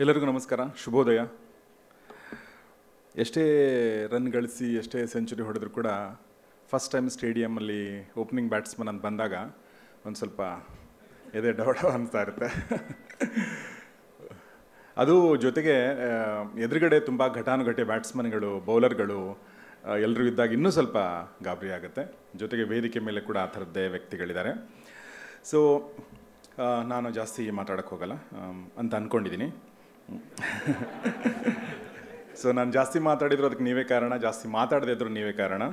ಎಲ್ಲರಿಗೂ ನಮಸ್ಕಾರ, ಶುಭೋದಯ. ಎಷ್ಟೇ ರನ್ ಗಳಿಸಿ ಎಷ್ಟೇ ಸೆಂಚುರಿ ಹೊಡೆದ್ರು ಕೂಡ ಫಸ್ಟ್ ಟೈಮ್ ಸ್ಟೇಡಿಯಮಲ್ಲಿ ಓಪನಿಂಗ್ ಬ್ಯಾಟ್ಸ್ಮನ್ ಅಂತ ಬಂದಾಗ ಒಂದು ಸ್ವಲ್ಪ ಎದೆ ಡೌಡ ಅನಿಸ್ತಾ ಇರುತ್ತೆ. ಅದು ಜೊತೆಗೆ ಎದುರುಗಡೆ ತುಂಬ ಘಟಾನುಘಟಿ ಬ್ಯಾಟ್ಸ್ಮನ್ಗಳು, ಬೌಲರ್ಗಳು ಎಲ್ಲರೂ ಇದ್ದಾಗ ಇನ್ನೂ ಸ್ವಲ್ಪ ಗಾಬರಿ ಆಗುತ್ತೆ. ಜೊತೆಗೆ ವೇದಿಕೆ ಮೇಲೆ ಕೂಡ ಆ ಥರದ್ದೇ ವ್ಯಕ್ತಿಗಳಿದ್ದಾರೆ. ಸೊ ನಾನು ಜಾಸ್ತಿ ಮಾತಾಡೋಕ್ಕೆ ಹೋಗಲ್ಲ ಅಂತ ಅಂದ್ಕೊಂಡಿದ್ದೀನಿ. ಸೊ ನಾನು ಜಾಸ್ತಿ ಮಾತಾಡಿದ್ರು ಅದಕ್ಕೆ ನೀವೇ ಕಾರಣ, ಜಾಸ್ತಿ ಮಾತಾಡದೇ ಇದ್ರು ನೀವೇ ಕಾರಣ.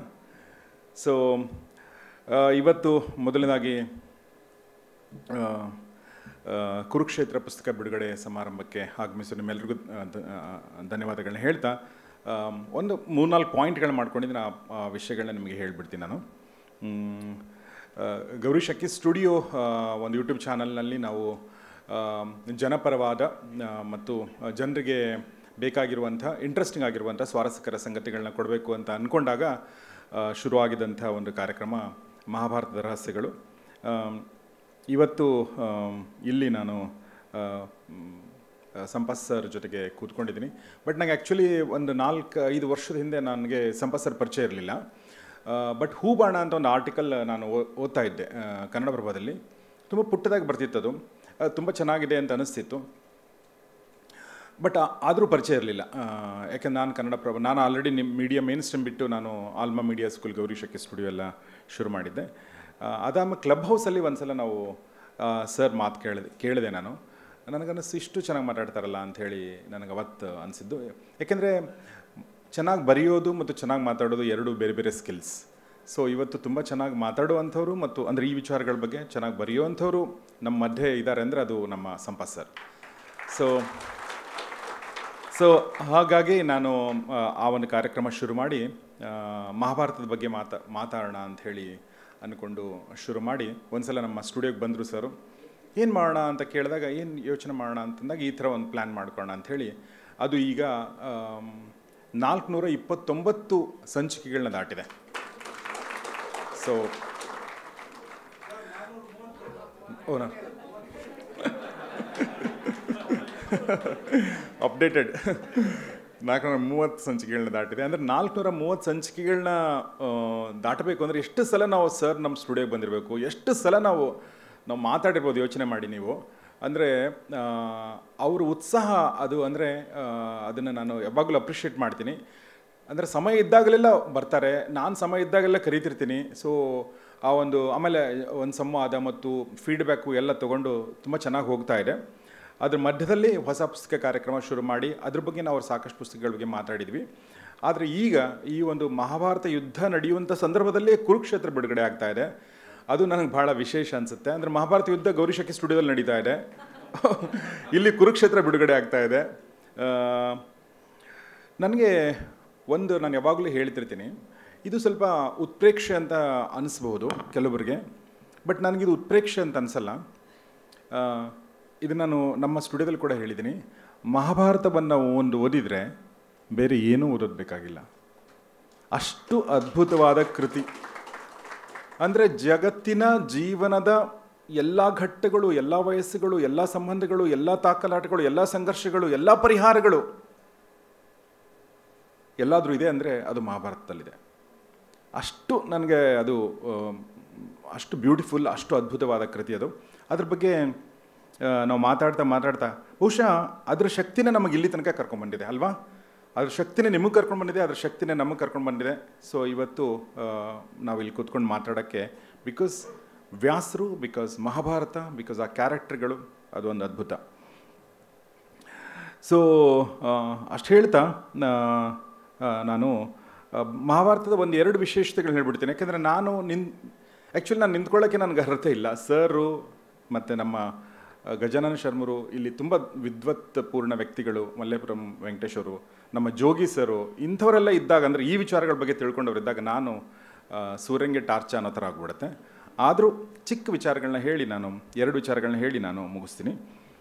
ಸೊ ಇವತ್ತು ಮೊದಲನೇದಾಗಿ ಕುರುಕ್ಷೇತ್ರ ಪುಸ್ತಕ ಬಿಡುಗಡೆ ಸಮಾರಂಭಕ್ಕೆ ಆಗಮಿಸೋ ನಿಮ್ಮೆಲ್ಲರಿಗೂ ಧನ್ಯವಾದಗಳನ್ನ ಹೇಳ್ತಾ ಒಂದು 3-4 ಪಾಯಿಂಟ್ಗಳು ಮಾಡ್ಕೊಂಡಿದ್ದೀನಿ. ಆ ವಿಷಯಗಳನ್ನ ನಿಮಗೆ ಹೇಳಿಬಿಡ್ತೀನಿ ನಾನು. ಗೌರಿ ಶಕ್ಕಿ ಸ್ಟುಡಿಯೋ ಒಂದು ಯೂಟ್ಯೂಬ್ ಚಾನಲ್ನಲ್ಲಿ ನಾವು ಜನಪರವಾದ ಮತ್ತು ಜನರಿಗೆ ಬೇಕಾಗಿರುವಂಥ ಇಂಟ್ರೆಸ್ಟಿಂಗ್ ಆಗಿರುವಂಥ ಸ್ವಾರಸ್ಯಕರ ಸಂಗತಿಗಳನ್ನ ಕೊಡಬೇಕು ಅಂತ ಅಂದ್ಕೊಂಡಾಗ ಶುರುವಾಗಿದ್ದಂಥ ಒಂದು ಕಾರ್ಯಕ್ರಮ ಮಹಾಭಾರತದ ರಹಸ್ಯಗಳು. ಇವತ್ತು ಇಲ್ಲಿ ನಾನು ಸಂಪತ್ ಸರ್ ಜೊತೆಗೆ ಕೂತ್ಕೊಂಡಿದ್ದೀನಿ. ಬಟ್ ನನಗೆ ಆ್ಯಕ್ಚುಲಿ ಒಂದು 4-5 ವರ್ಷದ ಹಿಂದೆ ನನಗೆ ಸಂಪತ್ ಸರ್ ಪರಿಚಯ ಇರಲಿಲ್ಲ. ಬಟ್ ಹೂಬಾಣ ಅಂತ ಒಂದು ಆರ್ಟಿಕಲ್ ನಾನು ಓದ್ತಾ ಇದ್ದೆ ಕನ್ನಡಪ್ರಭದಲ್ಲಿ. ತುಂಬ ಪುಟ್ಟದಾಗಿ ಬರ್ತಿತ್ತದು, ತುಂಬ ಚೆನ್ನಾಗಿದೆ ಅಂತ ಅನಿಸ್ತಿತ್ತು. ಬಟ್ ಆದರೂ ಪರಿಚಯ ಇರಲಿಲ್ಲ. ಯಾಕೆಂದ್ರೆ ನಾನು ಕನ್ನಡಪ್ರಭ, ನಾನು ಆಲ್ರೆಡಿ ಮೀಡಿಯಾ ಮೇನ್ ಸ್ಟ್ರೀಮ್ ಬಿಟ್ಟು ನಾನು Alma media school Gauri Shakki studio ಎಲ್ಲ ಶುರು ಮಾಡಿದ್ದೆ. ಅದಾದ್ಮೇಲೆ ಕ್ಲಬ್ ಹೌಸಲ್ಲಿ ಒಂದು ಸಲ ನಾವು ಸರ್ ಮಾತು ಕೇಳಿದೆ ನಾನು. ನನಗನ್ನಿಸ್ತು ಇಷ್ಟು ಚೆನ್ನಾಗಿ ಮಾತಾಡ್ತಾರಲ್ಲ ಅಂಥೇಳಿ ನನಗೆ ಅವತ್ತು ಅನಿಸಿದ್ದು. ಯಾಕೆಂದರೆ ಚೆನ್ನಾಗಿ ಬರೆಯೋದು ಮತ್ತು ಚೆನ್ನಾಗಿ ಮಾತಾಡೋದು ಎರಡು ಬೇರೆ ಬೇರೆ ಸ್ಕಿಲ್ಸ್. ಸೊ ಇವತ್ತು ತುಂಬ ಚೆನ್ನಾಗಿ ಮಾತಾಡುವಂಥವ್ರು ಮತ್ತು ಅಂದರೆ ಈ ವಿಚಾರಗಳ ಬಗ್ಗೆ ಚೆನ್ನಾಗಿ ಬರೆಯುವಂಥವ್ರು ನಮ್ಮ ಮಧ್ಯೆ ಇದ್ದಾರೆ ಅಂದರೆ ಅದು ನಮ್ಮ ಸಂಪತ್ ಸರ್. ಸೊ ಹಾಗಾಗಿ ನಾನು ಆ ಒಂದು ಕಾರ್ಯಕ್ರಮ ಶುರು ಮಾಡಿ ಮಹಾಭಾರತದ ಬಗ್ಗೆ ಮಾತಾಡೋಣ ಅಂಥೇಳಿ ಅಂದ್ಕೊಂಡು ಶುರು ಮಾಡಿ ಒಂದು ಸಲ ನಮ್ಮ ಸ್ಟುಡಿಯೋಗೆ ಬಂದರು ಸರು. ಏನು ಮಾಡೋಣ ಅಂತ ಕೇಳಿದಾಗ ಏನು ಯೋಚನೆ ಮಾಡೋಣ ಅಂತಂದಾಗ ಈ ಥರ ಒಂದು ಪ್ಲ್ಯಾನ್ ಮಾಡ್ಕೊಳ್ಳೋಣ ಅಂಥೇಳಿ ಅದು ಈಗ 429 ಸಂಚಿಕೆಗಳನ್ನ ದಾಟಿದೆ. ಸೊ ಓನಾ ಅಪ್ಡೇಟೆಡ್ 430 ಸಂಚಿಕೆಗಳನ್ನ ದಾಟಿದೆ. ಅಂದರೆ 430 ಸಂಚಿಕೆಗಳನ್ನ ದಾಟಬೇಕು ಅಂದರೆ ಎಷ್ಟು ಸಲ ನಾವು ಸರ್ ನಮ್ಮ ಸ್ಟುಡಿಯೋಗೆ ಬಂದಿರಬೇಕು, ಎಷ್ಟು ಸಲ ನಾವು ಮಾತಾಡಿರ್ಬೋದು. ಯೋಚನೆ ಮಾಡಿ ನೀವು. ಅಂದರೆ ಅವ್ರ ಉತ್ಸಾಹ ಅದು, ಅಂದರೆ ಅದನ್ನು ನಾನು ಯಾವಾಗಲೂ ಅಪ್ರಿಷಿಯೇಟ್ ಮಾಡ್ತೀನಿ. ಅಂದರೆ ಸಮಯ ಇದ್ದಾಗಲೆಲ್ಲ ಬರ್ತಾರೆ, ನಾನು ಸಮಯ ಇದ್ದಾಗೆಲ್ಲ ಕರೀತಿರ್ತೀನಿ. ಸೊ ಆ ಒಂದು ಆಮೇಲೆ ಒಂದು ಸಂವಾದ ಮತ್ತು ಫೀಡ್ಬ್ಯಾಕು ಎಲ್ಲ ತೊಗೊಂಡು ತುಂಬ ಚೆನ್ನಾಗಿ ಹೋಗ್ತಾ ಇದೆ. ಅದ್ರ ಮಧ್ಯದಲ್ಲಿ ಹೊಸ ಪುಸ್ತಕ ಕಾರ್ಯಕ್ರಮ ಶುರು ಮಾಡಿ ಅದ್ರ ಬಗ್ಗೆ ನಾವು ಸಾಕಷ್ಟು ಪುಸ್ತಕಗಳ ಬಗ್ಗೆ ಮಾತಾಡಿದ್ವಿ. ಆದರೆ ಈಗ ಈ ಒಂದು ಮಹಾಭಾರತ ಯುದ್ಧ ನಡೆಯುವಂಥ ಸಂದರ್ಭದಲ್ಲಿ ಕುರುಕ್ಷೇತ್ರ ಬಿಡುಗಡೆ ಆಗ್ತಾ ಇದೆ. ಅದು ನನಗೆ ಭಾಳ ವಿಶೇಷ ಅನಿಸುತ್ತೆ. ಅಂದರೆ ಮಹಾಭಾರತ ಯುದ್ಧ ಗೌರಿ ಶಕ್ಕಿ ಸ್ಟುಡಿಯೋದಲ್ಲಿ ನಡೀತಾ ಇದೆ, ಇಲ್ಲಿ ಕುರುಕ್ಷೇತ್ರ ಬಿಡುಗಡೆ ಆಗ್ತಾ ಇದೆ. ನನಗೆ ನಾನು ಯಾವಾಗಲೂ ಹೇಳ್ತಿರ್ತೀನಿ, ಇದು ಸ್ವಲ್ಪ ಉತ್ಪ್ರೇಕ್ಷೆ ಅಂತ ಅನಿಸ್ಬಹುದು ಕೆಲವರಿಗೆ. ಬಟ್ ನನಗಿದು ಉತ್ಪ್ರೇಕ್ಷೆ ಅಂತ ಅನಿಸಲ್ಲ. ಇದು ನಾನು ನಮ್ಮ ಸ್ಟುಡಿಯೋದಲ್ಲಿ ಕೂಡ ಹೇಳಿದ್ದೀನಿ. ಮಹಾಭಾರತವನ್ನು ಓದಿದರೆ ಬೇರೆ ಏನೂ ಓದೋದು ಬೇಕಾಗಿಲ್ಲ. ಅಷ್ಟು ಅದ್ಭುತವಾದ ಕೃತಿ. ಅಂದರೆ ಜಗತ್ತಿನ ಜೀವನದ ಎಲ್ಲ ಘಟ್ಟಗಳು, ಎಲ್ಲ ವಯಸ್ಸುಗಳು, ಎಲ್ಲ ಸಂಬಂಧಗಳು, ಎಲ್ಲ ತಾಕಲಾಟಗಳು, ಎಲ್ಲ ಸಂಘರ್ಷಗಳು, ಎಲ್ಲ ಪರಿಹಾರಗಳು ಎಲ್ಲಾದರೂ ಇದೆ ಅಂದರೆ ಅದು ಮಹಾಭಾರತದಲ್ಲಿದೆ. ಅಷ್ಟು ನನಗೆ ಅದು ಅಷ್ಟು ಬ್ಯೂಟಿಫುಲ್, ಅಷ್ಟು ಅದ್ಭುತವಾದ ಕೃತಿ ಅದು. ಅದ್ರ ಬಗ್ಗೆ ನಾವು ಮಾತಾಡ್ತಾ ಬಹುಶಃ ಅದ್ರ ಶಕ್ತಿನೇ ನಮಗೆ ಇಲ್ಲಿ ತನಕ ಕರ್ಕೊಂಡ್ಬಂದಿದೆ ಅಲ್ವಾ? ಅದ್ರ ಶಕ್ತಿನೇ ನಿಮಗೆ ಕರ್ಕೊಂಡು ಬಂದಿದೆ, ಅದ್ರ ಶಕ್ತಿನೇ ನಮಗೆ ಕರ್ಕೊಂಡು ಬಂದಿದೆ. ಸೊ ಇವತ್ತು ನಾವು ಇಲ್ಲಿ ಕೂತ್ಕೊಂಡು ಮಾತಾಡೋಕ್ಕೆ ಬಿಕಾಸ್ ವ್ಯಾಸರು, ಬಿಕಾಸ್ ಮಹಾಭಾರತ, ಬಿಕಾಸ್ ಆ ಕ್ಯಾರೆಕ್ಟರ್ಗಳು, ಅದು ಒಂದು ಅದ್ಭುತ. ಸೊ ಅಷ್ಟು ಹೇಳ್ತಾ ನಾನು ಮಹಾಭಾರತದ 1-2 ವಿಶೇಷತೆಗಳನ್ನ ಹೇಳ್ಬಿಡ್ತೀನಿ. ಯಾಕೆಂದರೆ ನಾನು ನಿಂತ್ಕೊಳ್ಳೋಕ್ಕೆ ನನಗೆ ಅರ್ಹತೆ ಇಲ್ಲ. ಸರು ಮತ್ತು ನಮ್ಮ ಗಜಾನನ ಶರ್ಮರು ಇಲ್ಲಿ ತುಂಬ ವಿದ್ವತ್ಪೂರ್ಣ ವ್ಯಕ್ತಿಗಳು, ಮಲ್ಲೇಪುರಂ ವೆಂಕಟೇಶ್ ಅವರು, ನಮ್ಮ ಜೋಗಿ ಸರು, ಇಂಥವರೆಲ್ಲ ಇದ್ದಾಗ, ಅಂದರೆ ಈ ವಿಚಾರಗಳ ಬಗ್ಗೆ ತಿಳ್ಕೊಂಡವರಿದ್ದಾಗ ನಾನು ಸೂರ್ಯಂಗೆ ಟಾರ್ಚ ಅನ್ನೋ ಥರ ಆಗ್ಬಿಡುತ್ತೆ. ಆದರೂ ಚಿಕ್ಕ ವಿಚಾರಗಳನ್ನ ಹೇಳಿ ನಾನು 2 ವಿಚಾರಗಳನ್ನ ಹೇಳಿ ನಾನು ಮುಗಿಸ್ತೀನಿ.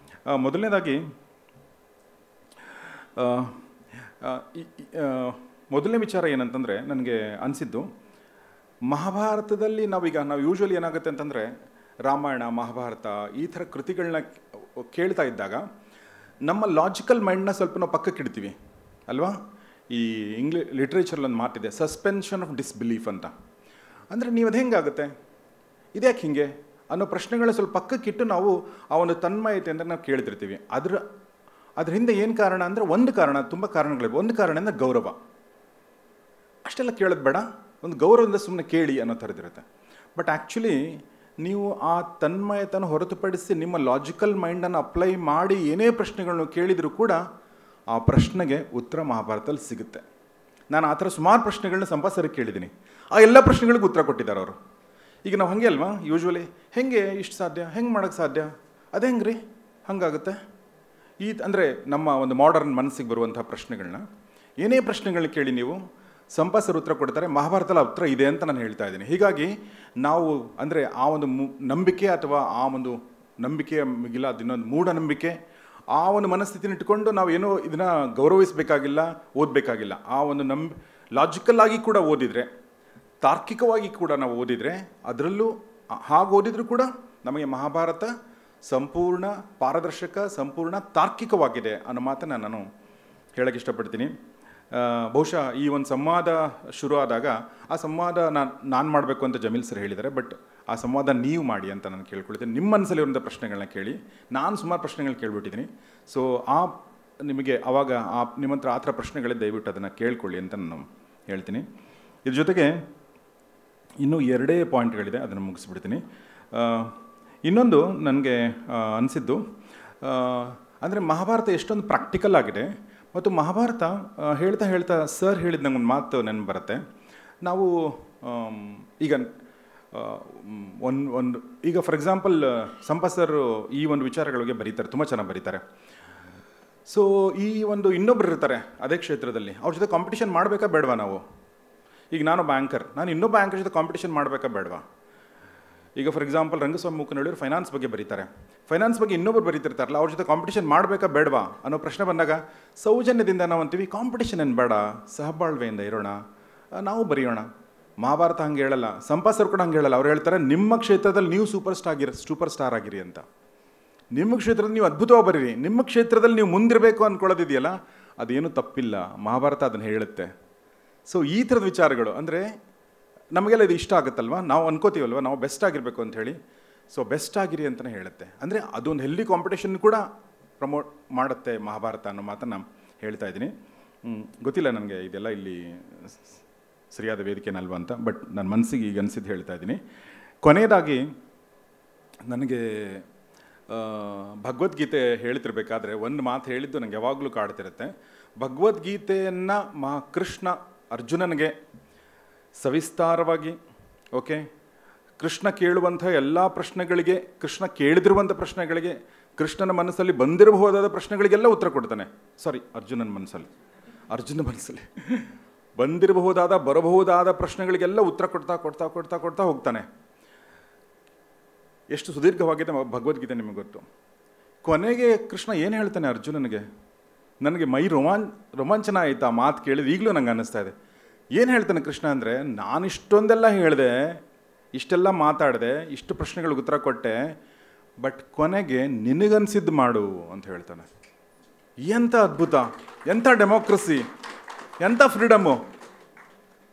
ಮೊದಲನೇದಾಗಿ ಮೊದಲನೇ ವಿಚಾರ ಏನಂತಂದರೆ ನನಗೆ ಅನಿಸಿದ್ದು, ಮಹಾಭಾರತದಲ್ಲಿ ನಾವು ಯೂಶ್ವಲಿ ಏನಾಗುತ್ತೆ ಅಂತಂದರೆ ರಾಮಾಯಣ, ಮಹಾಭಾರತ ಈ ಥರ ಕೃತಿಗಳನ್ನ ಕೇಳ್ತಾ ಇದ್ದಾಗ ನಮ್ಮ ಲಾಜಿಕಲ್ ಮೈಂಡ್ನ ಸ್ವಲ್ಪ ನಾವು ಪಕ್ಕಕ್ಕೆ ಇಡ್ತೀವಿ ಅಲ್ವಾ. ಈ ಲಿಟ್ರೇಚರಲ್ಲಿ ಒಂದು ಮಾತಿದೆ, ಸಸ್ಪೆನ್ಷನ್ ಆಫ್ ಡಿಸ್ಬಿಲೀಫ್ ಅಂತ. ಅಂದರೆ ನೀವು ಅದು ಹೆಂಗಾಗುತ್ತೆ, ಇದ್ಯಾಕೆ ಹಿಂಗೆ ಅನ್ನೋ ಪ್ರಶ್ನೆಗಳನ್ನ ಸ್ವಲ್ಪ ಪಕ್ಕಕ್ಕಿಟ್ಟು ನಾವು ಆ ಒಂದು ತನ್ಮಯತೆ ಅಂತ ನಾವು ಕೇಳ್ತಿರ್ತೀವಿ. ಅದ್ರ ಹಿಂದೆ ಏನು ಕಾರಣ ಅಂದರೆ, ಒಂದು ಕಾರಣ, ತುಂಬ ಕಾರಣಗಳಿವೆ. ಒಂದು ಕಾರಣ ಅಂದರೆ ಗೌರವ. ಅಷ್ಟೆಲ್ಲ ಕೇಳೋದು ಬೇಡ, ಒಂದು ಗೌರವದಿಂದ ಸುಮ್ಮನೆ ಕೇಳಿ ಅನ್ನೋ ಥರದಿರುತ್ತೆ. ಬಟ್ ಆ್ಯಕ್ಚುಲಿ ನೀವು ಆ ತನ್ಮಯತನ ಹೊರತುಪಡಿಸಿ ನಿಮ್ಮ ಲಾಜಿಕಲ್ ಮೈಂಡನ್ನು ಅಪ್ಲೈ ಮಾಡಿ ಏನೇ ಪ್ರಶ್ನೆಗಳನ್ನು ಕೇಳಿದರೂ ಕೂಡ ಆ ಪ್ರಶ್ನೆಗೆ ಉತ್ತರ ಮಹಾಭಾರತದಲ್ಲಿ ಸಿಗುತ್ತೆ. ನಾನು ಆ ಥರ ಸುಮಾರು ಪ್ರಶ್ನೆಗಳನ್ನ ಸಂಪಾಸರಿಗೆ ಕೇಳಿದ್ದೀನಿ. ಆ ಎಲ್ಲ ಪ್ರಶ್ನೆಗಳಿಗೂ ಉತ್ತರ ಕೊಟ್ಟಿದ್ದಾರೆ ಅವರು. ಈಗ ನಾವು ಹಾಗೆ ಅಲ್ವಾ ಯೂಶ್ವಲಿ, ಹೆಂಗೆ ಇಷ್ಟು ಸಾಧ್ಯ, ಹೆಂಗೆ ಮಾಡೋಕ್ಕೆ ಸಾಧ್ಯ, ಅದು ಹೆಂಗೆ ರೀ ಹಾಗಾಗುತ್ತೆ ಅಂದರೆ ನಮ್ಮ ಒಂದು ಮಾಡರ್ನ್ ಮನಸ್ಸಿಗೆ ಬರುವಂಥ ಪ್ರಶ್ನೆಗಳನ್ನ, ಏನೇ ಪ್ರಶ್ನೆಗಳನ್ನ ಕೇಳಿ ನೀವು ಸಂಪಾಸರು ಉತ್ತರ ಕೊಡ್ತಾರೆ. ಮಹಾಭಾರತದ ಉತ್ತರ ಇದೆ ಅಂತ ನಾನು ಹೇಳ್ತಾ ಇದ್ದೀನಿ. ಹೀಗಾಗಿ ನಾವು ಅಂದರೆ ಆ ಒಂದು ನಂಬಿಕೆ ಅಥವಾ ಆ ಒಂದು ನಂಬಿಕೆಯ ಮಿಗಿಲ ಇನ್ನೊಂದು ಮೂಢನಂಬಿಕೆ, ಆ ಒಂದು ಮನಸ್ಥಿತಿನ ಇಟ್ಕೊಂಡು ನಾವು ಏನೋ ಇದನ್ನು ಗೌರವಿಸಬೇಕಾಗಿಲ್ಲ, ಓದಬೇಕಾಗಿಲ್ಲ. ಆ ಒಂದು ಲಾಜಿಕಲ್ ಆಗಿ ಕೂಡ ಓದಿದರೆ, ತಾರ್ಕಿಕವಾಗಿ ಕೂಡ ನಾವು ಓದಿದರೆ, ಅದರಲ್ಲೂ ಹಾಗೆ ಓದಿದರೂ ಕೂಡ ನಮಗೆ ಮಹಾಭಾರತ ಸಂಪೂರ್ಣ ಪಾರದರ್ಶಕ, ಸಂಪೂರ್ಣ ತಾರ್ಕಿಕವಾಗಿದೆ ಅನ್ನೋ ಮಾತನ್ನು ನಾನು ಹೇಳೋಕ್ಕೆ ಇಷ್ಟಪಡ್ತೀನಿ. ಬಹುಶಃ ಈ ಒಂದು ಸಂವಾದ ಶುರು ಆದಾಗ ಆ ಸಂವಾದ ನಾನು ಮಾಡಬೇಕು ಅಂತ ಜಮೀಲ್ ಸರ್ ಹೇಳಿದ್ದಾರೆ. ಬಟ್ ಆ ಸಂವಾದ ನೀವು ಮಾಡಿ ಅಂತ ನಾನು ಕೇಳ್ಕೊಳ್ತೀನಿ. ನಿಮ್ಮ ಮನಸ್ಸಲ್ಲಿ ಇರುವಂಥ ಪ್ರಶ್ನೆಗಳನ್ನ ಕೇಳಿ. ನಾನು ಸುಮಾರು ಪ್ರಶ್ನೆಗಳನ್ನ ಕೇಳ್ಬಿಟ್ಟಿದ್ದೀನಿ. ಸೊ ನಿಮಗೆ ಆವಾಗ ನಿಮ್ಮ ಹತ್ರ ಆ ಥರ ಪ್ರಶ್ನೆಗಳೇ ದಯವಿಟ್ಟು ಅದನ್ನು ಕೇಳ್ಕೊಳ್ಳಿ ಅಂತ ನಾನು ಹೇಳ್ತೀನಿ. ಇದ್ರ ಜೊತೆಗೆ ಇನ್ನೂ 2 ಪಾಯಿಂಟ್ಗಳಿದೆ, ಅದನ್ನು ಮುಗಿಸ್ಬಿಡ್ತೀನಿ. ಇನ್ನೊಂದು ನನಗೆ ಅನಿಸಿದ್ದು ಅಂದರೆ ಮಹಾಭಾರತ ಎಷ್ಟೊಂದು ಪ್ರಾಕ್ಟಿಕಲ್ ಆಗಿದೆ. ಮತ್ತು ಮಹಾಭಾರತ ಹೇಳ್ತಾ ಸರ್ ಹೇಳಿದ ನಂಗೊಂದು ಮಾತು ನೆನಪು ಬರುತ್ತೆ. ನಾವು ಈಗ ಈಗ ಫಾರ್ ಎಕ್ಸಾಂಪಲ್ ಸಂಪತ್ ಸರ್ ಈ ಒಂದು ವಿಚಾರಗಳಿಗೆ ಬರೀತಾರೆ, ತುಂಬ ಚೆನ್ನಾಗಿ ಬರೀತಾರೆ. ಸೊ ಈ ಒಂದು ಇನ್ನೊಬ್ರು ಇರ್ತಾರೆ ಅದೇ ಕ್ಷೇತ್ರದಲ್ಲಿ, ಅವ್ರ ಜೊತೆ ಕಾಂಪಿಟೇಷನ್ ಮಾಡಬೇಕಾ ಬೇಡವಾ ನಾವು? ಈಗ ನಾನೊಬ್ಬ ಆ್ಯಂಕರ್, ನಾನು ಇನ್ನೊಬ್ಬ ಆ್ಯಂಕರ್ ಜೊತೆ ಕಾಂಪಿಟೇಷನ್ ಮಾಡಬೇಕಾ ಬೇಡವಾ? ಈಗ ಫಾರ್ ಎಕ್ಸಾಂಪಲ್ ರಂಗಸ್ವಾಮಿ ಮೂಕನಹಳ್ಳಿಯವರು ಫೈನಾನ್ಸ್ ಬಗ್ಗೆ ಬರೀತಾರೆ. ಫೈನಾನ್ಸ್ ಬಗ್ಗೆ ಇನ್ನೊಬ್ರು ಬರೀತಿರ್ತಾರಲ್ಲ, ಅವ್ರ ಜೊತೆ ಕಾಂಪಿಟೇಷನ್ ಮಾಡಬೇಕಾ ಬೇಡವಾ ಅನ್ನೋ ಪ್ರಶ್ನೆ ಬಂದಾಗ ಸೌಜನ್ಯದಿಂದ ನಾವು ಅಂತೀವಿ ಕಾಂಪಿಟೇಷನ್ ಏನು ಬೇಡ, ಸಹಬಾಳ್ವೆಯಿಂದ ಇರೋಣ, ನಾವು ಬರೆಯೋಣ. ಮಹಾಭಾರತ ಹಂಗೆ ಹೇಳಲ್ಲ, ಸಂಪತ್ ಸರ್ ಕೂಡ ಹಂಗೆ ಹೇಳಲ್ಲ. ಅವ್ರು ಹೇಳ್ತಾರೆ ನಿಮ್ಮ ಕ್ಷೇತ್ರದಲ್ಲಿ ನೀವು ಸೂಪರ್ ಸ್ಟಾರ್ ಆಗಿರಿ ಅಂತ. ನಿಮ್ಮ ಕ್ಷೇತ್ರದಲ್ಲಿ ನೀವು ಅದ್ಭುತವಾಗಿ ಬರೀರಿ, ನಿಮ್ಮ ಕ್ಷೇತ್ರದಲ್ಲಿ ನೀವು ಮುಂದಿರಬೇಕು ಅಂದ್ಕೊಳ್ಳೋದಿದೆಯಲ್ಲ, ಅದೇನು ತಪ್ಪಿಲ್ಲ, ಮಹಾಭಾರತ ಅದನ್ನು ಹೇಳುತ್ತೆ. ಸೊ ಈ ಥರದ ವಿಚಾರಗಳು ಅಂದರೆ ನಮಗೆಲ್ಲ ಇದು ಇಷ್ಟ ಆಗುತ್ತಲ್ವ, ನಾವು ಅನ್ಕೋತೀವಲ್ವ ನಾವು ಬೆಸ್ಟ್ ಆಗಿರಬೇಕು ಅಂತ ಹೇಳಿ. ಸೊ ಬೆಸ್ಟ್ ಆಗಿರಿ ಅಂತಲೇ ಹೇಳುತ್ತೆ. ಅಂದರೆ ಅದೊಂದು ಹೆಲ್ದಿ ಕಾಂಪಿಟೇಷನ್ ಕೂಡ ಪ್ರಮೋಟ್ ಮಾಡುತ್ತೆ ಮಹಾಭಾರತ ಅನ್ನೋ ಮಾತನ್ನು ಹೇಳ್ತಾ ಇದ್ದೀನಿ. ಗೊತ್ತಿಲ್ಲ ನನಗೆ ಇದೆಲ್ಲ ಇಲ್ಲಿ ಸರಿಯಾದ ವೇದಿಕೆನಲ್ವ ಅಂತ, ಬಟ್ ನನ್ನ ಮನಸ್ಸಿಗೆ ಈಗ ಅನಿಸಿದ್ದು ಹೇಳ್ತಾ ಇದ್ದೀನಿ. ಕೊನೆಯದಾಗಿ ನನಗೆ ಭಗವದ್ಗೀತೆ ಹೇಳ್ತಿರ್ಬೇಕಾದ್ರೆ ಒಂದು ಮಾತು ಹೇಳಿದ್ದು ನನಗೆ ಯಾವಾಗಲೂ ಕಾಡ್ತಿರುತ್ತೆ. ಭಗವದ್ಗೀತೆಯನ್ನು ಕೃಷ್ಣ ಅರ್ಜುನನಿಗೆ ಸವಿಸ್ತಾರವಾಗಿ ಕೃಷ್ಣ ಕೇಳುವಂಥ ಎಲ್ಲ ಪ್ರಶ್ನೆಗಳಿಗೆ, ಕೃಷ್ಣ ಕೇಳಿದಿರುವಂಥ ಪ್ರಶ್ನೆಗಳಿಗೆ, ಕೃಷ್ಣನ ಮನಸ್ಸಲ್ಲಿ ಬಂದಿರಬಹುದಾದ ಪ್ರಶ್ನೆಗಳಿಗೆಲ್ಲ ಉತ್ತರ ಕೊಡ್ತಾನೆ. ಅರ್ಜುನ ಮನಸ್ಸಲ್ಲಿ ಬರಬಹುದಾದ ಪ್ರಶ್ನೆಗಳಿಗೆಲ್ಲ ಉತ್ತರ ಕೊಡ್ತಾ ಹೋಗ್ತಾನೆ. ಎಷ್ಟು ಸುದೀರ್ಘವಾಗಿದೆ ಭಗವದ್ಗೀತೆ ನಿಮಗೆ ಗೊತ್ತು. ಕೊನೆಗೆ ಕೃಷ್ಣ ಏನು ಹೇಳ್ತಾನೆ ಅರ್ಜುನನಿಗೆ, ನನಗೆ ಮೈ ರೋಮಾಂಚನ ಆಯಿತು ಆ ಮಾತು ಕೇಳಿದ್ರೆ, ಈಗಲೂ ನಂಗೆ ಅನ್ನಿಸ್ತಾ ಇದೆ. ಏನು ಹೇಳ್ತಾನೆ ಕೃಷ್ಣ ಅಂದರೆ, ನಾನು ಇಷ್ಟೊಂದೆಲ್ಲ ಹೇಳಿದೆ, ಇಷ್ಟೆಲ್ಲ ಮಾತಾಡಿದೆ, ಇಷ್ಟು ಪ್ರಶ್ನೆಗಳಿಗೆ ಉತ್ತರ ಕೊಟ್ಟೆ, ಬಟ್ ಕೊನೆಗೆ ನಿನಗನ್ಸಿದ್ದು ಮಾಡು ಅಂತ ಹೇಳ್ತಾನೆ. ಎಂಥ ಅದ್ಭುತ, ಎಂಥ ಡೆಮೋಕ್ರಸಿ, ಎಂಥ ಫ್ರೀಡಮ್ಮು.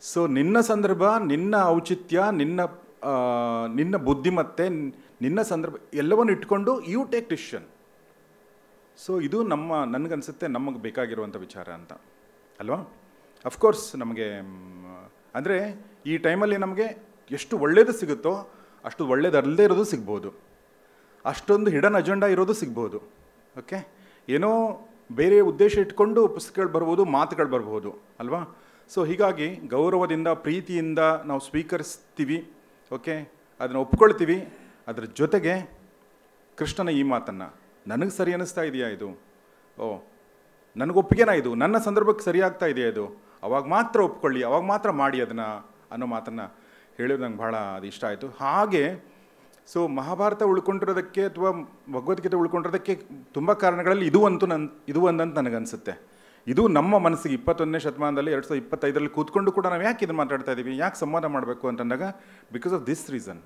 ಸೊ ನಿನ್ನ ಸಂದರ್ಭ, ನಿನ್ನ ಔಚಿತ್ಯ, ನಿನ್ನ ಬುದ್ಧಿಮತ್ತೆ, ನಿನ್ನ ಸಂದರ್ಭ ಎಲ್ಲವನ್ನು ಇಟ್ಕೊಂಡು ಯು ಟೇಕ್ ಡಿಸಿಷನ್. ಸೊ ಇದು ನನಗನ್ಸುತ್ತೆ ನಮಗೆ ಬೇಕಾಗಿರುವಂಥ ವಿಚಾರ ಅಂತ ಅಲ್ವಾ. ಅಫ್ಕೋರ್ಸ್ ನಮಗೆ ಅಂದರೆ ಈ ಟೈಮಲ್ಲಿ ನಮಗೆ ಎಷ್ಟು ಒಳ್ಳೆಯದು ಸಿಗುತ್ತೋ ಅಷ್ಟು ಒಳ್ಳೇದಲ್ಲದೆ ಇರೋದು ಸಿಗ್ಬೋದು, ಅಷ್ಟೊಂದು ಹಿಡನ್ ಅಜೆಂಡಾ ಇರೋದು ಸಿಗ್ಬೋದು. ಏನೋ ಬೇರೆ ಉದ್ದೇಶ ಇಟ್ಕೊಂಡು ಪುಸ್ತಕಗಳು ಬರ್ಬೋದು, ಮಾತುಗಳು ಬರ್ಬೋದು ಅಲ್ವಾ. ಸೊ ಹೀಗಾಗಿ ಗೌರವದಿಂದ, ಪ್ರೀತಿಯಿಂದ ನಾವು ಸ್ವೀಕರಿಸ್ತೀವಿ, ಅದನ್ನು ಒಪ್ಕೊಳ್ತೀವಿ. ಅದರ ಜೊತೆಗೆ ಕೃಷ್ಣನ ಈ ಮಾತನ್ನು, ನನಗೆ ಸರಿ ಅನ್ನಿಸ್ತಾ ಇದೆಯಾ ಇದು, ನನಗೊಪ್ಪಿಗೆನಾ ಇದು, ನನ್ನ ಸಂದರ್ಭಕ್ಕೆ ಸರಿಯಾಗ್ತಾ ಇದೆಯಾ ಇದು, ಅವಾಗ ಮಾತ್ರ ಒಪ್ಕೊಳ್ಳಿ, ಅವಾಗ ಮಾತ್ರ ಮಾಡಿ ಅದನ್ನು ಅನ್ನೋ ಮಾತನ್ನು ಹೇಳಿದ್ರು ನಂಗೆ ಭಾಳ ಅದು ಇಷ್ಟ ಆಯಿತು. ಹಾಗೆ ಸೊ ಮಹಾಭಾರತ ಉಳ್ಕೊಂಡಿರೋದಕ್ಕೆ ಅಥವಾ ಭಗವದ್ಗೀತೆ ಉಳ್ಕೊಂಡಿರೋದಕ್ಕೆ ತುಂಬ ಕಾರಣಗಳಲ್ಲಿ ಇದು ಒಂದಂತ ನನಗನ್ಸುತ್ತೆ. ಇದು ನಮ್ಮ ಮನಸ್ಸಿಗೆ 21ನೇ ಶತಮಾನದಲ್ಲಿ 2025ರಲ್ಲಿ ಕೂತ್ಕೊಂಡು ಕೂಡ ನಾವು ಯಾಕೆ ಇದನ್ನು ಮಾತಾಡ್ತಾ ಇದ್ದೀವಿ, ಯಾಕೆ ಸಂವಾದ ಮಾಡಬೇಕು ಅಂತಂದಾಗ ಬಿಕಾಸ್ ಆಫ್ ದಿಸ್ ರೀಸನ್.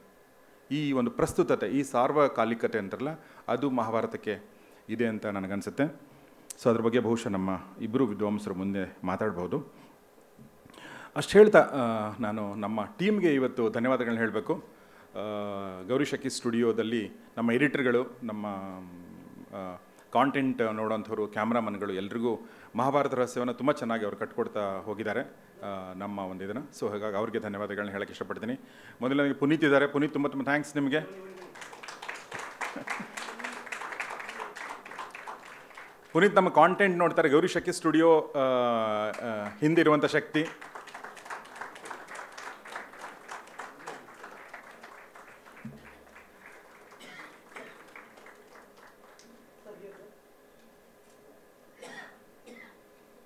ಈ ಒಂದು ಪ್ರಸ್ತುತತೆ, ಈ ಸಾರ್ವಕಾಲಿಕತೆ ಅಂತಾರಲ್ಲ, ಅದು ಮಹಾಭಾರತಕ್ಕೆ ಇದೆ ಅಂತ ನನಗನ್ಸುತ್ತೆ. ಸೊ ಅದ್ರ ಬಗ್ಗೆ ಬಹುಶಃ ನಮ್ಮ ಇಬ್ಬರು ವಿದ್ವಾಂಸರು ಮುಂದೆ ಮಾತಾಡ್ಬೋದು. ಅಷ್ಟು ಹೇಳ್ತಾ ನಾನು ನಮ್ಮ ಟೀಮ್ಗೆ ಇವತ್ತು ಧನ್ಯವಾದಗಳನ್ನ ಹೇಳಬೇಕು. ಗೌರಿ ಶಕ್ಕಿ ಸ್ಟುಡಿಯೋದಲ್ಲಿ ನಮ್ಮ ಎಡಿಟರ್ಗಳು, ನಮ್ಮ ಕಾಂಟೆಂಟ್ ನೋಡೋಂಥವ್ರು, ಕ್ಯಾಮ್ರಾಮನ್ಗಳು ಎಲ್ರಿಗೂ ಮಹಾಭಾರತ ರಹಸ್ಯವನ್ನು ತುಂಬ ಚೆನ್ನಾಗಿ ಅವ್ರು ಕಟ್ಕೊಡ್ತಾ ಹೋಗಿದ್ದಾರೆ ನಮ್ಮ ಒಂದು ಇದನ್ನು. ಸೊ ಹಾಗಾಗಿ ಅವ್ರಿಗೆ ಧನ್ಯವಾದಗಳನ್ನ ಹೇಳಕ್ಕೆ ಇಷ್ಟಪಡ್ತೀನಿ. ಮೊದಲನೇಗೆ ಪುನೀತ್ ಇದ್ದಾರೆ. ಪುನೀತ್, ತುಂಬ ತುಂಬ ಥ್ಯಾಂಕ್ಸ್ ನಿಮಗೆ. ಪುನೀತ್ ನಮ್ಮ ಕಾಂಟೆಂಟ್ ನೋಡ್ತಾರೆ. ಗೌರಿ ಶಕ್ಕಿ ಸ್ಟುಡಿಯೋ ಹಿಂದಿರುವಂಥ ಶಕ್ತಿ.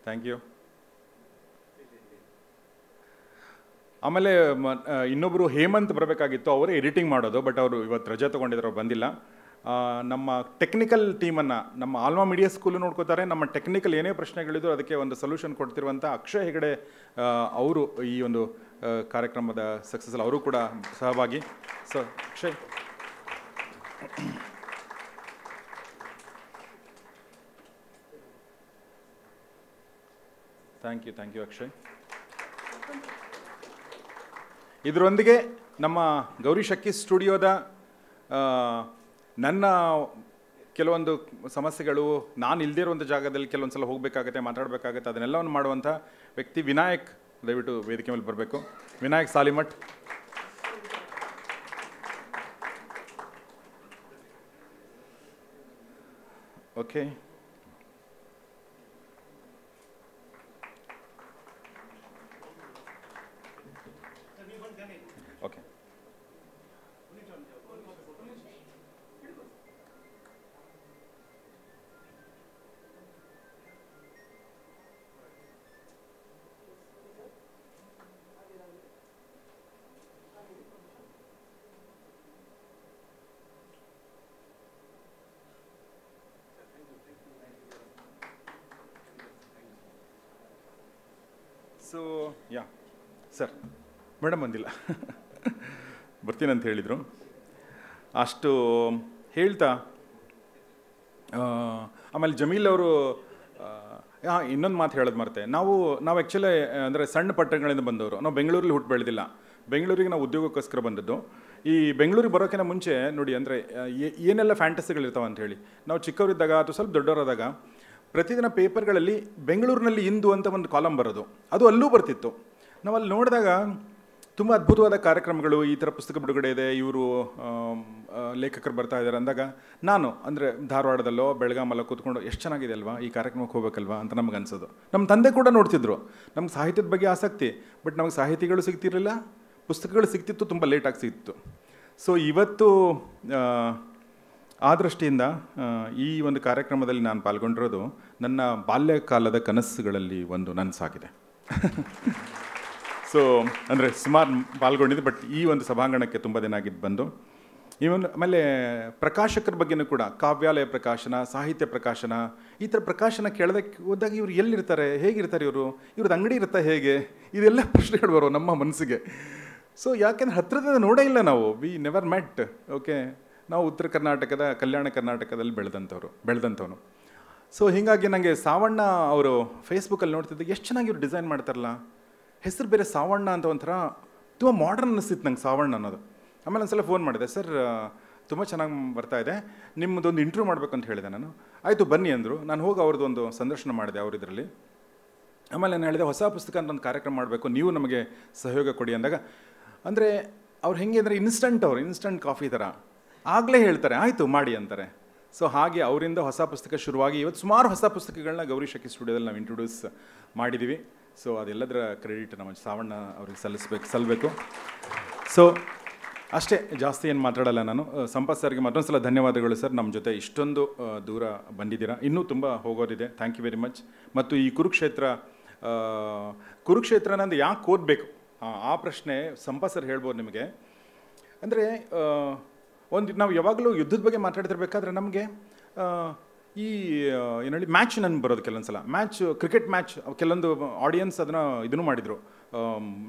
Thank you. ಆಮೇಲೆ ಇನ್ನೊಬ್ಬರು ಹೇಮಂತ್ ಬರಬೇಕಾಗಿತ್ತು, ಅವರೇ ಎಡಿಟಿಂಗ್ ಮಾಡೋದು, ಬಟ್ ಅವರು ಇವತ್ತು ರಜೆ ತೊಗೊಂಡಿದ್ರು, ಅವ್ರು ಬಂದಿಲ್ಲ. ನಮ್ಮ ಟೆಕ್ನಿಕಲ್ ಟೀಮನ್ನು ನಮ್ಮ ಆಲ್ಮಾ ಮೀಡಿಯಾ ಸ್ಕೂಲು ನೋಡ್ಕೋತಾರೆ. ನಮ್ಮ ಟೆಕ್ನಿಕಲ್ ಏನೇ ಪ್ರಶ್ನೆಗಳಿದ್ರು ಅದಕ್ಕೆ ಒಂದು ಸೊಲ್ಯೂಷನ್ ಕೊಡ್ತಿರುವಂಥ ಅಕ್ಷಯ್ ಹೆಗಡೆ ಅವರು ಈ ಒಂದು ಕಾರ್ಯಕ್ರಮದ ಸಕ್ಸಸ್ಸಲ್ಲಿ ಅವರು ಕೂಡ ಸಹಭಾಗಿ. So Akshay, thank you Akshay. ಇದರೊಂದಿಗೆ ನಮ್ಮ ಗೌರಿ ಶಕ್ಕಿ ಸ್ಟುಡಿಯೋದ ನನ್ನ ಕೆಲವೊಂದು ಸಮಸ್ಯೆಗಳು, ನಾನು ಇಲ್ಲದೇ ಇರುವಂಥ ಜಾಗದಲ್ಲಿ ಕೆಲವೊಂದು ಸಲ ಹೋಗಬೇಕಾಗತ್ತೆ, ಮಾತಾಡಬೇಕಾಗತ್ತೆ, ಅದನ್ನೆಲ್ಲವನ್ನು ಮಾಡುವಂಥ ವ್ಯಕ್ತಿ ವಿನಾಯಕ್ ದಯವಿಟ್ಟು ವೇದಿಕೆ ಮೇಲೆ ಬರಬೇಕು. Vinayak Salimath. Okay, okay. So yeah sir, madam ಬಂದಿಲ್ಲ, ಬರ್ತೀನಂತ ಹೇಳಿದರು. ಅಷ್ಟು ಹೇಳ್ತಾ ಆಮೇಲೆ ಜಮೀಲ್ ಅವರು ಇನ್ನೊಂದು ಮಾತು ಹೇಳೋದು ಮರ್ತೆ. ನಾವು ಆ್ಯಕ್ಚುಲಿ ಅಂದರೆ ಸಣ್ಣ ಪಟ್ಟಣಗಳಿಂದ ಬಂದವರು. ನಾವು ಬೆಂಗಳೂರಲ್ಲಿ ಹುಟ್ಟು ಬೆಳೆದಿಲ್ಲ. ಬೆಂಗಳೂರಿಗೆ ನಾವು ಉದ್ಯೋಗಕ್ಕೋಸ್ಕರ ಬಂದದ್ದು. ಈ ಬೆಂಗಳೂರಿಗೆ ಬರೋಕ್ಕಿಂತ ಮುಂಚೆ ನೋಡಿ, ಅಂದರೆ ಏನೆಲ್ಲ ಫ್ಯಾಂಟಸಿಗಳಿರ್ತಾವೆ ಅಂತ ಹೇಳಿ, ನಾವು ಚಿಕ್ಕವರಿದ್ದಾಗ ಅಥವಾ ಸ್ವಲ್ಪ ದೊಡ್ಡವರಾದಾಗ ಪ್ರತಿದಿನ ಪೇಪರ್ಗಳಲ್ಲಿ ಬೆಂಗಳೂರಿನಲ್ಲಿ ಇಂದು ಅಂತ ಒಂದು ಕಾಲಮ್ ಬರೋದು, ಅದು ಅಲ್ಲೂ ಬರ್ತಿತ್ತು. ನಾವು ಅಲ್ಲಿ ನೋಡಿದಾಗ ತುಂಬ ಅದ್ಭುತವಾದ ಕಾರ್ಯಕ್ರಮಗಳು, ಈ ಥರ ಪುಸ್ತಕ ಬಿಡುಗಡೆ ಇದೆ, ಇವರು ಲೇಖಕರು ಬರ್ತಾ ಇದ್ದಾರೆ ಅಂದಾಗ ನಾನು ಅಂದರೆ ಧಾರವಾಡದಲ್ಲೋ ಬೆಳಗಾಮಲ್ಲೋ ಕೂತ್ಕೊಂಡು ಎಷ್ಟು ಚೆನ್ನಾಗಿದೆ ಅಲ್ವಾ, ಈ ಕಾರ್ಯಕ್ರಮಕ್ಕೆ ಹೋಗ್ಬೇಕಲ್ವಾ ಅಂತ ನಮ್ಗೆ ಅನ್ಸೋದು. ನಮ್ಮ ತಂದೆ ಕೂಡ ನೋಡ್ತಿದ್ರು. ನಮ್ಗೆ ಸಾಹಿತ್ಯದ ಬಗ್ಗೆ ಆಸಕ್ತಿ, ಬಟ್ ನಮಗೆ ಸಾಹಿತಿಗಳು ಸಿಗ್ತಿರಲಿಲ್ಲ, ಪುಸ್ತಕಗಳು ಸಿಗ್ತಿತ್ತು, ತುಂಬ ಲೇಟಾಗಿ ಸಿಗ್ತಿತ್ತು. ಸೊ ಇವತ್ತು ಆ ದೃಷ್ಟಿಯಿಂದ ಈ ಒಂದು ಕಾರ್ಯಕ್ರಮದಲ್ಲಿ ನಾನು ಪಾಲ್ಗೊಂಡಿರೋದು ನನ್ನ ಬಾಲ್ಯಕಾಲದ ಕನಸುಗಳಲ್ಲಿ ಒಂದು ನನಸಾಗಿದೆ. ಸೊ ಅಂದರೆ ಸುಮಾರು ಪಾಲ್ಗೊಂಡಿದ್ದೆ, ಬಟ್ ಈ ಒಂದು ಸಭಾಂಗಣಕ್ಕೆ ತುಂಬ ದಿನ ಆಗಿದ್ದು ಬಂದು. ಇವನ್ ಆಮೇಲೆ ಪ್ರಕಾಶಕರ ಬಗ್ಗೆನೂ ಕೂಡ ಕಾವ್ಯಾಲಯ ಪ್ರಕಾಶನ, ಸಾಹಿತ್ಯ ಪ್ರಕಾಶನ, ಈ ಥರ ಪ್ರಕಾಶನ ಕೇಳೋದಕ್ಕೆ ಹೋದಾಗ ಇವ್ರು ಎಲ್ಲಿರ್ತಾರೆ, ಹೇಗಿರ್ತಾರೆ, ಇವ್ರದ್ದು ಅಂಗಡಿ ಇರುತ್ತಾ ಹೇಗೆ, ಇದೆಲ್ಲ ಪ್ರಶ್ನೆಗಳು ಬರೋ ನಮ್ಮ ಮನಸ್ಸಿಗೆ. ಸೊ ಯಾಕೆಂದ್ರೆ ಹತ್ತಿರದಿಂದ ನೋಡೇ ಇಲ್ಲ ನಾವು, ವಿ ನೆವರ್ ಮೆಟ್. ಓಕೆ, ನಾವು ಉತ್ತರ ಕರ್ನಾಟಕದ, ಕಲ್ಯಾಣ ಕರ್ನಾಟಕದಲ್ಲಿ ಬೆಳೆದಂಥವನು. ಸೊ ಹೀಗಾಗಿ ನನಗೆ ಸಾವಣ್ಣ ಅವರು ಫೇಸ್ಬುಕ್ಕಲ್ಲಿ ನೋಡ್ತಿದ್ದೆ, ಎಷ್ಟು ಚೆನ್ನಾಗಿ ಇವ್ರು ಡಿಸೈನ್ ಮಾಡ್ತಾರಲ್ಲ, ಹೆಸರು ಬೇರೆ ಸಾವಣ್ಣ ಅಂತ ಒಂಥರ ತುಂಬ ಮಾಡರ್ನ್ ಅನ್ನಿಸ್ತಿತ್ತು ನಂಗೆ ಸಾವಣ್ಣ ಅನ್ನೋದು. ಆಮೇಲೆ ಒಂದು ಸಲ ಫೋನ್ ಮಾಡಿದೆ, ಸರ್ ತುಂಬ ಚೆನ್ನಾಗಿ ಬರ್ತಾ ಇದೆ, ನಿಮ್ಮದೊಂದು ಇಂಟರ್ವ್ಯೂ ಮಾಡಬೇಕು ಅಂತ ಹೇಳಿದೆ ನಾನು. ಆಯಿತು ಬನ್ನಿ ಅಂದರು. ನಾನು ಹೋಗಿ ಅವ್ರದ್ದು ಒಂದು ಸಂದರ್ಶನ ಮಾಡಿದೆ ಅವರಿದ್ರಲ್ಲಿ. ಆಮೇಲೆ ನಾನು ಹೇಳಿದೆ, ಹೊಸ ಪುಸ್ತಕ ಅಂತ ಒಂದು ಕಾರ್ಯಕ್ರಮ ಮಾಡಬೇಕು, ನೀವು ನಮಗೆ ಸಹಯೋಗ ಕೊಡಿ ಅಂದಾಗ, ಅಂದರೆ ಅವ್ರು ಹೆಂಗೆ ಅಂದರೆ ಇನ್ಸ್ಟಂಟ್ ಕಾಫಿ ಥರ ಆಗಲೇ ಹೇಳ್ತಾರೆ, ಆಯಿತು ಮಾಡಿ ಅಂತಾರೆ. ಸೊ ಹಾಗೆ ಅವರಿಂದ ಹೊಸ ಪುಸ್ತಕ ಶುರುವಾಗಿ ಇವತ್ತು ಸುಮಾರು ಹೊಸ ಪುಸ್ತಕಗಳನ್ನ ಗೌರಿ ಶಕ್ಕಿ ಸ್ಟುಡಿಯೋದಲ್ಲಿ ನಾವು ಇಂಟ್ರೊಡ್ಯೂಸ್ ಮಾಡಿದ್ದೀವಿ. ಸೊ ಅದೆಲ್ಲದರ ಕ್ರೆಡಿಟ್ ನಮ್ಮ ಸಾವಣ್ಣ ಅವ್ರಿಗೆ ಸಲ್ಲಬೇಕು. ಸೊ ಅಷ್ಟೇ, ಜಾಸ್ತಿ ಏನು ಮಾತಾಡಲ್ಲ ನಾನು. ಸಂಪತ್ ಸರ್ಗೆ ಮತ್ತೊಂದು ಸಲ ಧನ್ಯವಾದಗಳು ಸರ್, ನಮ್ಮ ಜೊತೆ ಇಷ್ಟೊಂದು ದೂರ ಬಂದಿದ್ದೀರಾ, ಇನ್ನೂ ತುಂಬ ಹೋಗೋದಿದೆ. Thank you very much. ಮತ್ತು ಈ ಕುರುಕ್ಷೇತ್ರನಂದು ಯಾಕೆ ಓದಬೇಕು ಆ ಪ್ರಶ್ನೆ ಸಂಪತ್ ಸರ್ ಹೇಳ್ಬೋದು ನಿಮಗೆ. ಅಂದರೆ ನಾವು ಯಾವಾಗಲೂ ಯುದ್ಧದ ಬಗ್ಗೆ ಮಾತಾಡ್ತಿರ್ಬೇಕಾದ್ರೆ ನಮಗೆ ಈ ಏನು ಹೇಳಿ ಮ್ಯಾಚ್ ನನ್ಗೆ ಬರೋದು ಕೆಲವೊಂದು ಸಲ. ಕ್ರಿಕೆಟ್ ಮ್ಯಾಚ್ ಕೆಲವೊಂದು ಆಡಿಯನ್ಸ್ ಅದನ್ನು ಇದನ್ನು ಮಾಡಿದರು,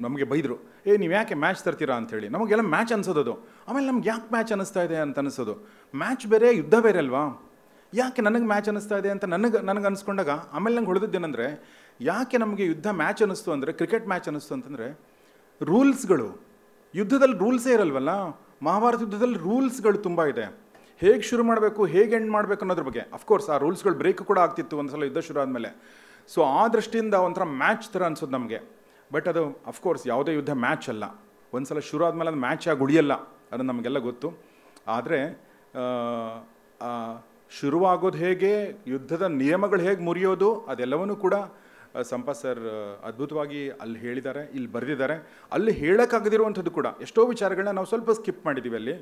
ನಮಗೆ ಬೈದರು, ನೀವು ಯಾಕೆ ಮ್ಯಾಚ್ ತರ್ತೀರಾ ಅಂಥೇಳಿ. ನಮಗೆಲ್ಲ ಮ್ಯಾಚ್ ಅನ್ಸೋದು. ಆಮೇಲೆ ನಮ್ಗೆ ಯಾಕೆ ಮ್ಯಾಚ್ ಅನ್ನಿಸ್ತಾ ಇದೆ ಅಂತ ಅನಿಸೋದು. ಮ್ಯಾಚ್ ಬೇರೆ, ಯುದ್ಧ ಬೇರೆ ಅಲ್ವಾ. ಯಾಕೆ ನನಗೆ ಮ್ಯಾಚ್ ಅನ್ನಿಸ್ತಾ ಇದೆ ಅಂತ ನನಗೆ ಅನಿಸ್ಕೊಂಡಾಗ ಆಮೇಲೆ ನಂಗೆ ಹೊಡೆದಿದ್ದೇನೆಂದರೆ, ಯಾಕೆ ನಮಗೆ ಯುದ್ಧ ಮ್ಯಾಚ್ ಅನ್ನಿಸ್ತು ಅಂದರೆ, ಕ್ರಿಕೆಟ್ ಮ್ಯಾಚ್ ಅನ್ನಿಸ್ತು ಅಂತಂದರೆ, ರೂಲ್ಸ್ಗಳು, ಯುದ್ಧದಲ್ಲಿ ರೂಲ್ಸೇ ಇರಲ್ವಲ್ಲ. ಮಹಾಭಾರತ ಯುದ್ಧದಲ್ಲಿ ರೂಲ್ಸ್ಗಳು ತುಂಬ ಇದೆ. ಹೇಗೆ ಶುರು ಮಾಡಬೇಕು, ಹೇಗೆ ಎಂಡ್ ಮಾಡಬೇಕು ಅನ್ನೋದ್ರ ಬಗ್ಗೆ. ಅಫ್ಕೋರ್ಸ್ ಆ ರೂಲ್ಸ್ಗಳು ಬ್ರೇಕ್ ಕೂಡ ಆಗ್ತಿತ್ತು ಒಂದು ಸಲ ಯುದ್ಧ ಶುರು ಆದಮೇಲೆ. ಸೊ ಆ ದೃಷ್ಟಿಯಿಂದ ಒಂಥರ ಮ್ಯಾಚ್ ಥರ ಅನ್ಸೋದು ನಮಗೆ. ಬಟ್ ಅದು ಅಫ್ಕೋರ್ಸ್ ಯಾವುದೇ ಯುದ್ಧ ಮ್ಯಾಚ್ ಅಲ್ಲ. ಒಂದು ಸಲ ಶುರು ಆದಮೇಲೆ ಅದು ಮ್ಯಾಚ್ ಆಗಿ ಉಳಿಯಲ್ಲ, ಅದು ನಮಗೆಲ್ಲ ಗೊತ್ತು. ಆದರೆ ಶುರುವಾಗೋದು ಹೇಗೆ, ಯುದ್ಧದ ನಿಯಮಗಳು ಹೇಗೆ ಮುರಿಯೋದು, ಅದೆಲ್ಲವನ್ನೂ ಕೂಡ ಸಂಪತ್ ಸರ್ ಅದ್ಭುತವಾಗಿ ಅಲ್ಲಿ ಹೇಳಿದ್ದಾರೆ, ಇಲ್ಲಿ ಬರೆದಿದ್ದಾರೆ. ಅಲ್ಲಿ ಹೇಳೋಕ್ಕಾಗದಿರುವಂಥದ್ದು ಕೂಡ ಎಷ್ಟೋ ವಿಚಾರಗಳನ್ನ ನಾವು ಸ್ವಲ್ಪ ಸ್ಕಿಪ್ ಮಾಡಿದ್ದೀವಿ ಅಲ್ಲಿ,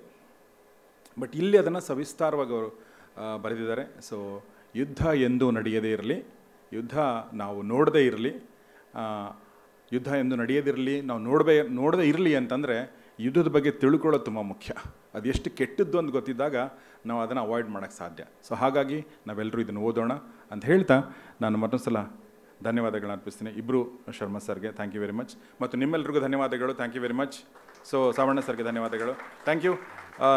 ಬಟ್ ಇಲ್ಲಿ ಅದನ್ನು ಸವಿಸ್ತಾರವಾಗಿ ಅವರು ಬರೆದಿದ್ದಾರೆ. ಸೊ ಯುದ್ಧ ಎಂದೂ ನಡೆಯದೇ ಇರಲಿ, ಯುದ್ಧ ನಾವು ನೋಡದೇ ಇರಲಿ, ಯುದ್ಧ ಎಂದು ನಡೆಯದಿರಲಿ, ನಾವು ನೋಡದೇ ಇರಲಿ ಅಂತಂದರೆ ಯುದ್ಧದ ಬಗ್ಗೆ ತಿಳ್ಕೊಳ್ಳೋದು ತುಂಬ ಮುಖ್ಯ. ಅದು ಎಷ್ಟು ಕೆಟ್ಟದ್ದು ಅಂತ ಗೊತ್ತಿದ್ದಾಗ ನಾವು ಅದನ್ನು ಅವಾಯ್ಡ್ ಮಾಡೋಕ್ಕೆ ಸಾಧ್ಯ. ಸೊ ಹಾಗಾಗಿ ನಾವೆಲ್ಲರೂ ಇದನ್ನು ಓದೋಣ ಅಂತ ಹೇಳ್ತಾ ನಾನು ಮತ್ತೊಂದು ಸಲ ಧನ್ಯವಾದಗಳನ್ನ ಅರ್ಪಿಸ್ತೀನಿ ಇಬ್ಬರು ಶರ್ಮಾ ಸರ್ಗೆ. Thank you very much. ಮತ್ತು ನಿಮ್ಮೆಲ್ರಿಗೂ ಧನ್ಯವಾದಗಳು. Thank you very much. So Savanna ಸರ್ಗೆ ಧನ್ಯವಾದಗಳು. Thank you.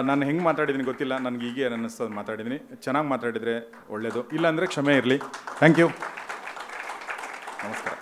ನಾನು ಹೆಂಗೆ ಮಾತಾಡಿದ್ದೀನಿ ಗೊತ್ತಿಲ್ಲ, ನನಗೆ ಹೀಗೆ ಅನ್ನಿಸ್ತದೆ ಮಾತಾಡಿದ್ದೀನಿ. ಚೆನ್ನಾಗಿ ಮಾತಾಡಿದರೆ ಒಳ್ಳೆಯದು, ಇಲ್ಲಾಂದರೆ ಕ್ಷಮೆ ಇರಲಿ. Thank you. ನಮಸ್ಕಾರ.